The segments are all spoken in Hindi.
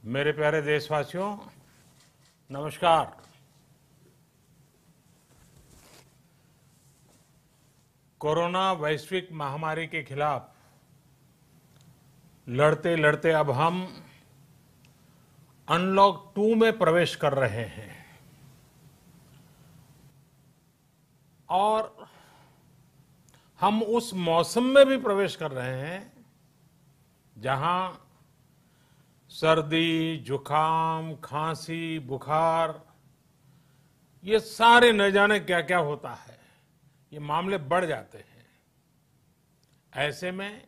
मेरे प्यारे देशवासियों, नमस्कार। कोरोना वैश्विक महामारी के खिलाफ लड़ते लड़ते अब हम अनलॉक 2 में प्रवेश कर रहे हैं और हम उस मौसम में भी प्रवेश कर रहे हैं जहां सर्दी, जुकाम, खांसी, बुखार ये सारे न जाने क्या क्या होता है, ये मामले बढ़ जाते हैं। ऐसे में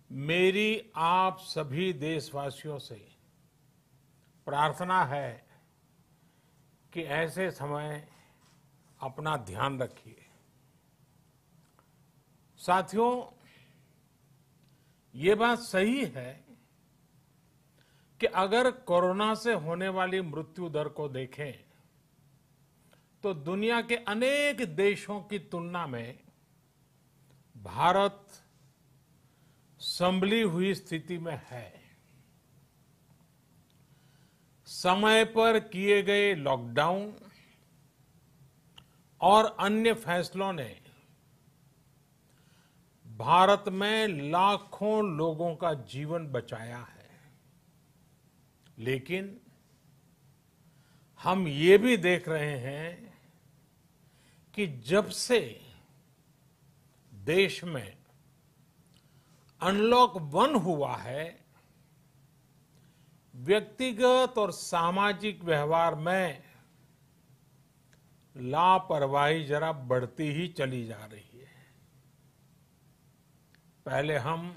मेरी आप सभी देशवासियों से प्रार्थना है कि ऐसे समय अपना ध्यान रखिए। साथियों, ये बात सही है कि अगर कोरोना से होने वाली मृत्यु दर को देखें तो दुनिया के अनेक देशों की तुलना में भारत संभली हुई स्थिति में है। समय पर किए गए लॉकडाउन और अन्य फैसलों ने भारत में लाखों लोगों का जीवन बचाया है, लेकिन हम ये भी देख रहे हैं कि जब से देश में अनलॉक 1 हुआ है, व्यक्तिगत और सामाजिक व्यवहार में लापरवाही जरा बढ़ती ही चली जा रही है। पहले हम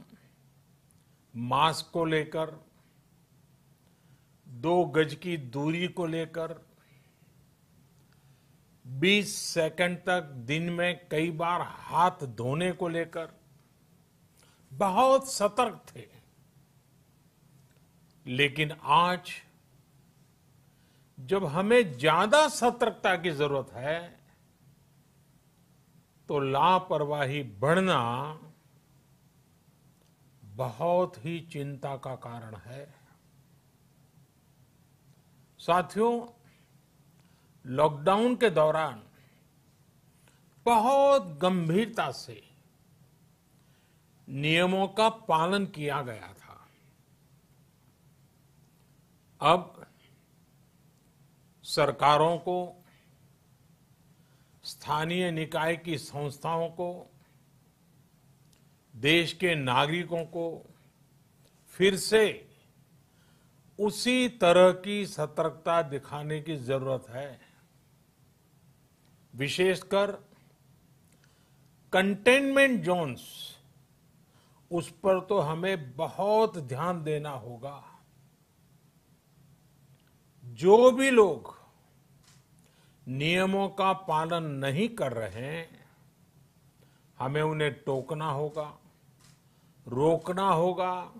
मास्क को लेकर, 2 गज की दूरी को लेकर 20 सेकंड तक दिन में कई बार हाथ धोने को लेकर बहुत सतर्क थे, लेकिन आज जब हमें ज्यादा सतर्कता की जरूरत है तो लापरवाही बढ़ना बहुत ही चिंता का कारण है। साथियों, लॉकडाउन के दौरान बहुत गंभीरता से नियमों का पालन किया गया था। अब सरकारों को, स्थानीय निकाय की संस्थाओं को, देश के नागरिकों को फिर से उसी तरह की सतर्कता दिखाने की जरूरत है। विशेषकर कंटेनमेंट जोन्स, उस पर तो हमें बहुत ध्यान देना होगा। जो भी लोग नियमों का पालन नहीं कर रहे हैं, हमें उन्हें टोकना होगा, रोकना होगा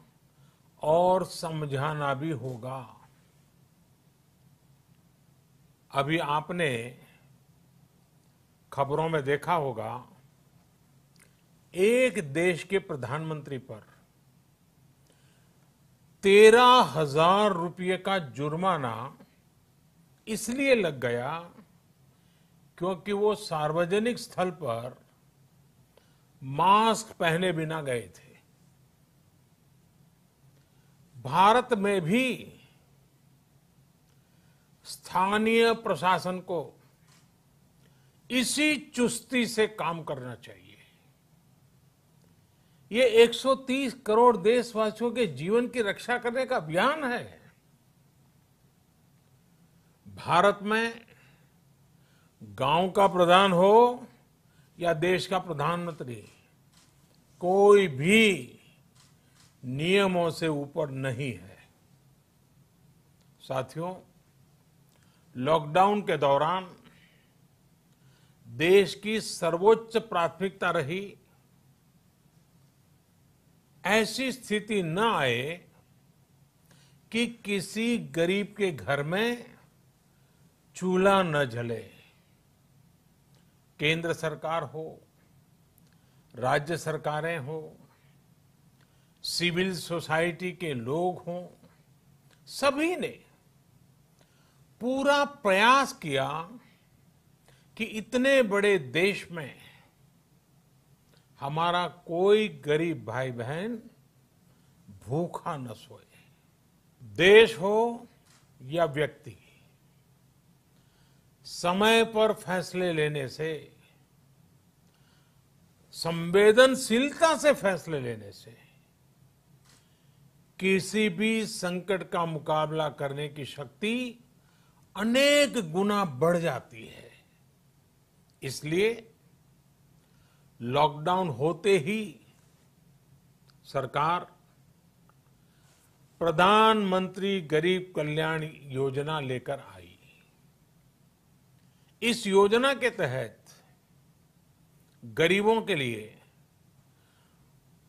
और समझाना भी होगा। अभी आपने खबरों में देखा होगा, एक देश के प्रधानमंत्री पर 13,000 रुपये का जुर्माना इसलिए लग गया क्योंकि वो सार्वजनिक स्थल पर मास्क पहने बिना गए थे। भारत में भी स्थानीय प्रशासन को इसी चुस्ती से काम करना चाहिए। ये 130 करोड़ देशवासियों के जीवन की रक्षा करने का अभियान है। भारत में गांव का प्रधान हो या देश का प्रधानमंत्री, कोई भी नियमों से ऊपर नहीं है। साथियों, लॉकडाउन के दौरान देश की सर्वोच्च प्राथमिकता रही ऐसी स्थिति न आए कि किसी गरीब के घर में चूल्हा न जले। केंद्र सरकार हो, राज्य सरकारें हो, सिविल सोसाइटी के लोग हों, सभी ने पूरा प्रयास किया कि इतने बड़े देश में हमारा कोई गरीब भाई बहन भूखा न सोए। देश हो या व्यक्ति, समय पर फैसले लेने से, संवेदनशीलता से फैसले लेने से किसी भी संकट का मुकाबला करने की शक्ति अनेक गुना बढ़ जाती है। इसलिए लॉकडाउन होते ही सरकार प्रधानमंत्री गरीब कल्याण योजना लेकर आई। इस योजना के तहत गरीबों के लिए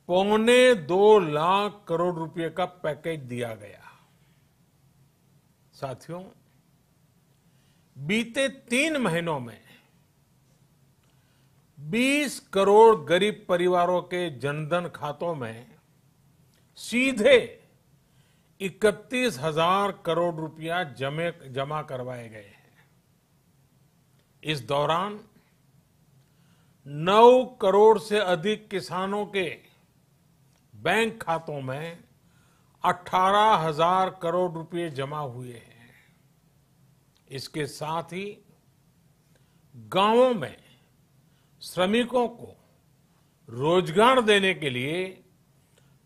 2.25 लाख करोड़ रुपए का पैकेज दिया गया। साथियों, बीते 3 महीनों में 20 करोड़ गरीब परिवारों के जनधन खातों में सीधे 31,000 करोड़ रुपया जमा करवाए गए हैं। इस दौरान 9 करोड़ से अधिक किसानों के बैंक खातों में 18,000 करोड़ रुपए जमा हुए हैं। इसके साथ ही गांवों में श्रमिकों को रोजगार देने के लिए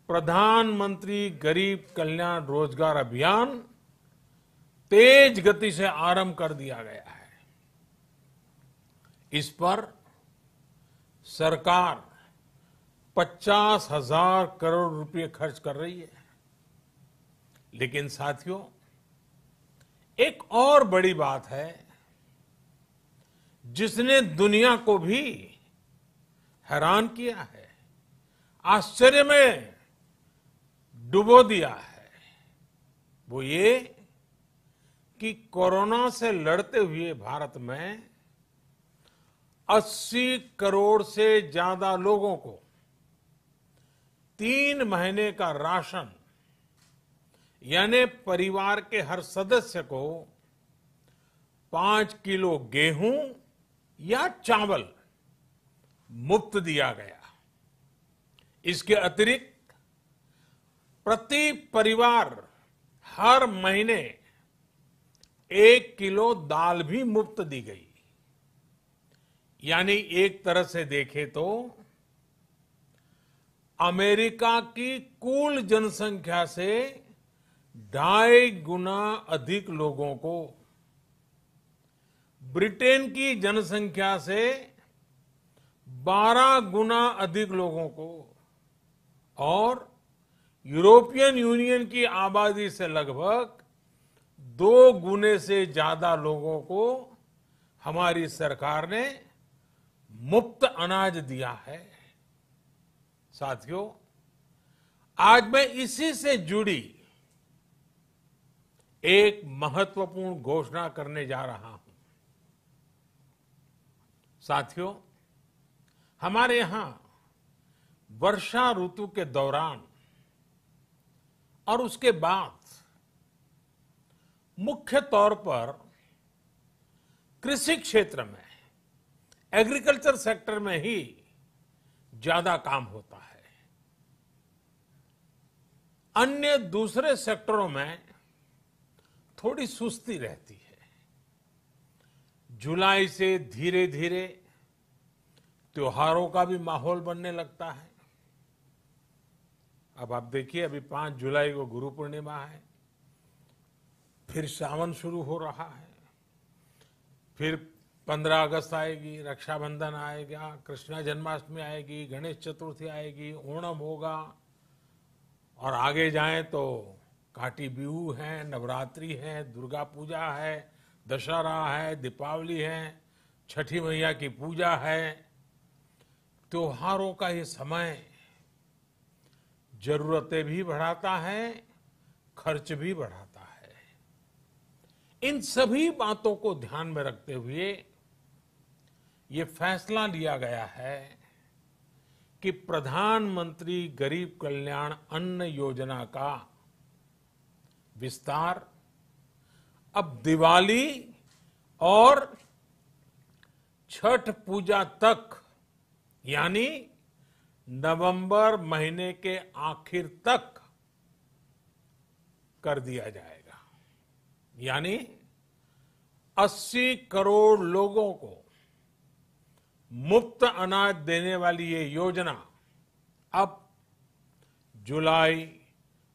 प्रधानमंत्री गरीब कल्याण रोजगार अभियान तेज गति से आरंभ कर दिया गया है। इस पर सरकार 50,000 करोड़ रुपए खर्च कर रही है। लेकिन साथियों, एक और बड़ी बात है जिसने दुनिया को भी हैरान किया है, आश्चर्य में डुबो दिया है। वो ये कि कोरोना से लड़ते हुए भारत में 80 करोड़ से ज्यादा लोगों को 3 महीने का राशन, यानी परिवार के हर सदस्य को 5 किलो गेहूं या चावल मुफ्त दिया गया। इसके अतिरिक्त प्रति परिवार हर महीने 1 किलो दाल भी मुफ्त दी गई। यानी एक तरह से देखें तो अमेरिका की कुल जनसंख्या से 2.5 गुना अधिक लोगों को, ब्रिटेन की जनसंख्या से 12 गुना अधिक लोगों को और यूरोपियन यूनियन की आबादी से लगभग 2 गुने से ज्यादा लोगों को हमारी सरकार ने मुफ्त अनाज दिया है। साथियों, आज मैं इसी से जुड़ी एक महत्वपूर्ण घोषणा करने जा रहा हूं। साथियों, हमारे यहां वर्षा ऋतु के दौरान और उसके बाद मुख्य तौर पर कृषि क्षेत्र में, एग्रीकल्चर सेक्टर में ही ज्यादा काम होता है। अन्य दूसरे सेक्टरों में थोड़ी सुस्ती रहती है। जुलाई से धीरे धीरे त्योहारों का भी माहौल बनने लगता है। अब आप देखिए, अभी 5 जुलाई को गुरु पूर्णिमा है, फिर सावन शुरू हो रहा है, फिर 15 अगस्त आएगी, रक्षाबंधन आएगा, कृष्ण जन्माष्टमी आएगी, गणेश चतुर्थी आएगी, ओणम होगा और आगे जाएं तो काटी बिहू है, नवरात्रि है, दुर्गा पूजा है, दशहरा है, दीपावली है, छठी मैया की पूजा है। त्योहारों का ये समय जरूरतें भी बढ़ाता है, खर्च भी बढ़ाता है। इन सभी बातों को ध्यान में रखते हुए ये फैसला लिया गया है कि प्रधानमंत्री गरीब कल्याण अन्न योजना का विस्तार अब दिवाली और छठ पूजा तक, यानी नवंबर महीने के आखिर तक कर दिया जाएगा। यानी 80 करोड़ लोगों को मुफ्त अनाज देने वाली ये योजना अब जुलाई,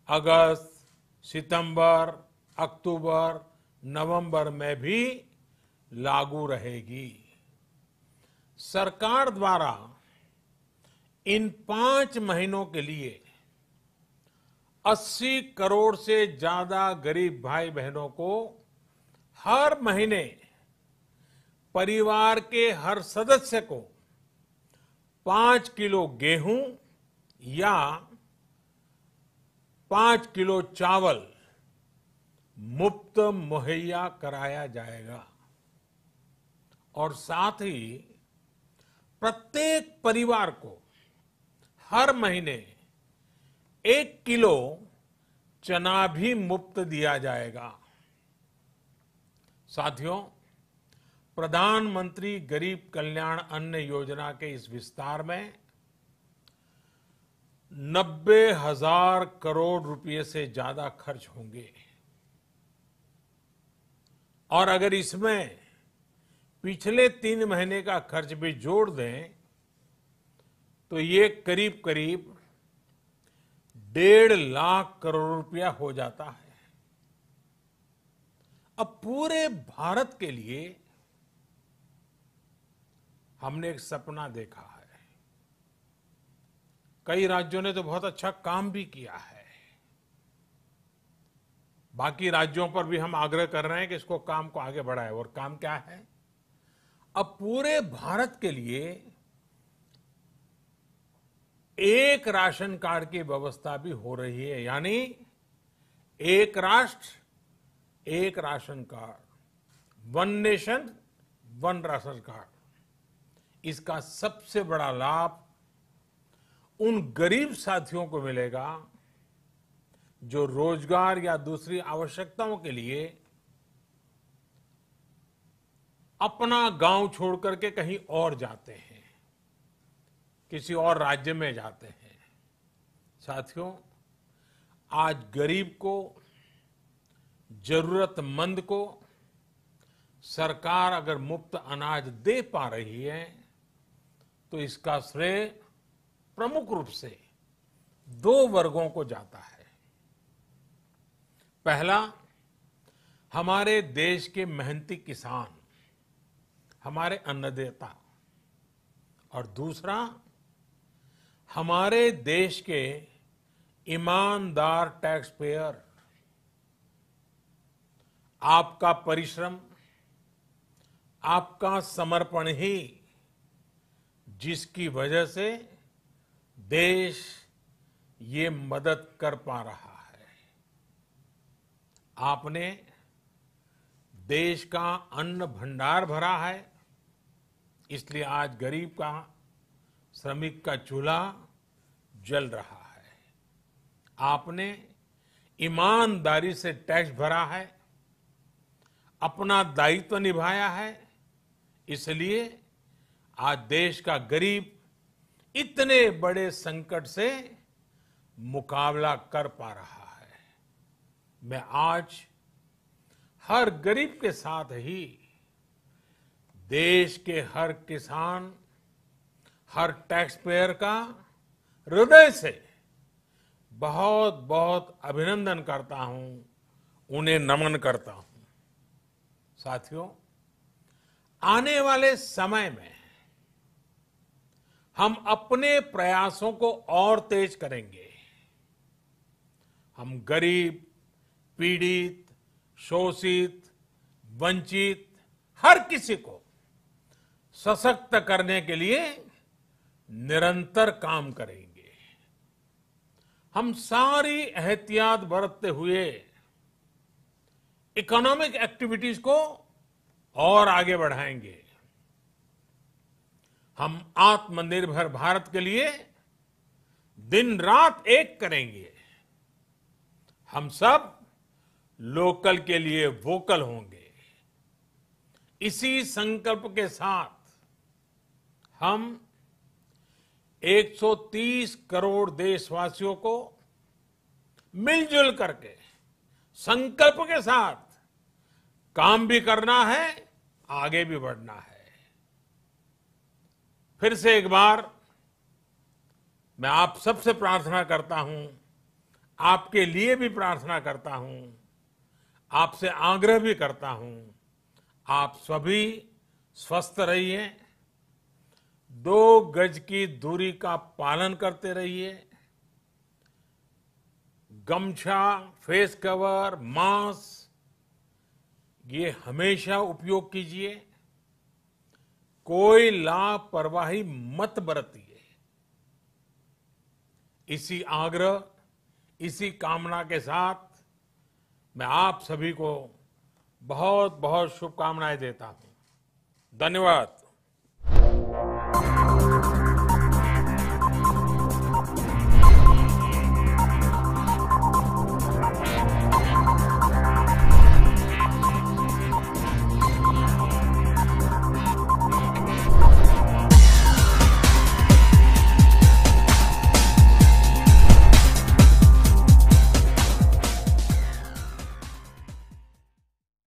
अगस्त, सितंबर, अक्टूबर, नवंबर में भी लागू रहेगी। सरकार द्वारा इन 5 महीनों के लिए 80 करोड़ से ज्यादा गरीब भाई बहनों को हर महीने परिवार के हर सदस्य को 5 किलो गेहूं या 5 किलो चावल मुफ्त मुहैया कराया जाएगा। और साथ ही प्रत्येक परिवार को हर महीने 1 किलो चना भी मुफ्त दिया जाएगा। साथियों, प्रधानमंत्री गरीब कल्याण अन्न योजना के इस विस्तार में 90,000 करोड़ रुपए से ज्यादा खर्च होंगे। और अगर इसमें पिछले 3 महीने का खर्च भी जोड़ दें तो ये करीब करीब 1.5 लाख करोड़ रुपया हो जाता है। अब पूरे भारत के लिए हमने एक सपना देखा है। कई राज्यों ने तो बहुत अच्छा काम भी किया है। बाकी राज्यों पर भी हम आग्रह कर रहे हैं कि इसको काम को आगे बढ़ाएं। और काम क्या है? अब पूरे भारत के लिए एक राशन कार्ड की व्यवस्था भी हो रही है। यानी एक राष्ट्र एक ration card, one nation one ration card. इसका सबसे बड़ा लाभ उन गरीब साथियों को मिलेगा जो रोजगार या दूसरी आवश्यकताओं के लिए अपना गांव छोड़ करके कहीं और जाते हैं, किसी और राज्य में जाते हैं। साथियों, आज गरीब को, जरूरतमंद को सरकार अगर मुफ्त अनाज दे पा रही है तो इसका श्रेय प्रमुख रूप से 2 वर्गों को जाता है। पहला, हमारे देश के मेहनती किसान, हमारे अन्नदाता। और दूसरा, हमारे देश के ईमानदार टैक्स पेयर। आपका परिश्रम, आपका समर्पण ही जिसकी वजह से देश ये मदद कर पा रहा है। आपने देश का अन्न भंडार भरा है, इसलिए आज गरीब का, श्रमिक का चूल्हा जल रहा है। आपने ईमानदारी से टैक्स भरा है, अपना दायित्व निभाया है, इसलिए आज देश का गरीब इतने बड़े संकट से मुकाबला कर पा रहा है। मैं आज हर गरीब के साथ ही देश के हर किसान, हर टैक्स पेयर का हृदय से बहुत बहुत अभिनंदन करता हूं, उन्हें नमन करता हूं। साथियों, आने वाले समय में हम अपने प्रयासों को और तेज करेंगे। हम गरीब, पीड़ित, शोषित, वंचित हर किसी को सशक्त करने के लिए निरंतर काम करेंगे। हम सारी एहतियात बरतते हुए इकोनॉमिक एक्टिविटीज को और आगे बढ़ाएंगे। हम आत्मनिर्भर भारत के लिए दिन रात एक करेंगे। हम सब लोकल के लिए वोकल होंगे। इसी संकल्प के साथ हम 130 करोड़ देशवासियों को मिलजुल करके संकल्प के साथ काम भी करना है, आगे भी बढ़ना है। फिर से एक बार मैं आप सबसे प्रार्थना करता हूं, आपके लिए भी प्रार्थना करता हूं, आपसे आग्रह भी करता हूं, आप सभी स्वस्थ रहिए, 2 गज की दूरी का पालन करते रहिए, गमछा, फेस कवर, मास्क ये हमेशा उपयोग कीजिए, कोई लापरवाही मत बरतिए। इसी आग्रह, इसी कामना के साथ मैं आप सभी को बहुत बहुत शुभकामनाएं देता हूं। धन्यवाद।